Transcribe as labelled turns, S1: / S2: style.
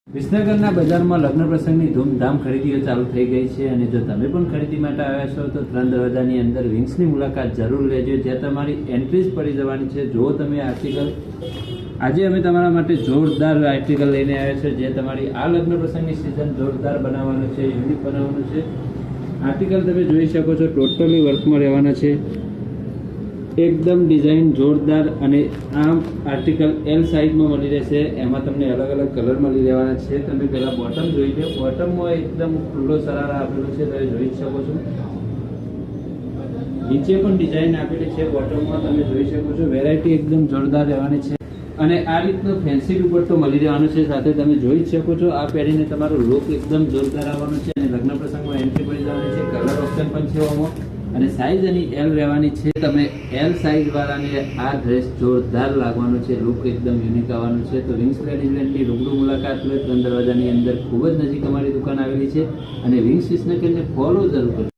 S1: વિસનગરના બજારમાં લગ્ન પ્રસંગની ધૂમધામ ખરીદીઓ ચાલુ થઈ ગઈ છે અને જો તમે પણ ખરીદી માટે આવ્યા છો તો 3 દરવાજાની અંદર વિંગ્સની મુલાકાત જરૂર લેજો, જ્યાં તમારી એન્ટ્રી જ પડી જવાની છે. જો તમે આર્ટિકલ આજે અમે તમારા માટે જોરદાર આર્ટિકલ લઈને આવ્યા છે, જે તમારી આ લગ્ન પ્રસંગની સિઝન જોરદાર બનાવવાનું છે, યુનિક બનાવવાનું છે. આર્ટિકલ તમે જોઈ શકો છો, ટોટલી વર્કમાં રહેવાના છે, એકદમ ડિઝાઇન જોરદાર. અને આ આર્ટિકલ એલ સાઇઝમાં મળી રહેશે. એમાં તમને અલગ અલગ કલર મળી રહેવાના છે. તમે પહેલાં બોટમ જોઈ લો. બોટમમાં એકદમ ખુલ્લો સરારા આપેલો છે, તમે જોઈ શકો છો. નીચે પણ ડિઝાઇન આપેલી છે બોટમમાં, તમે જોઈ શકો છો. વેરાયટી એકદમ જોરદાર રહેવાની છે અને આ રીતનો ફેન્સી દુપટ્ટો મળી રહેવાનો છે સાથે. તમે જોઈ જ શકો છો, આ પહેરીને તમારો લુક એકદમ જોરદાર આવવાનો છે અને લગ્ન પ્રસંગમાં એન્ટ્રી પડી જવાની છે. કલર ઓપ્શન પણ છે આમાં અને સાઇઝ એની એલ રહેવાની છે. તમે એલ સાઇઝ વાળાને આ ડ્રેસ જોરદાર લાગવાનો છે, લુક એકદમ યુનિક આવવાનું છે. તો વિંગ્સ લેડીઝલેન્ડની રૂબરૂ મુલાકાત લો. 3 દરવાજાની અંદર ખૂબ જ નજીક અમારી દુકાન આવેલી છે અને વિંગ્સ વિસનગરને ફોલો જરૂર કરજો.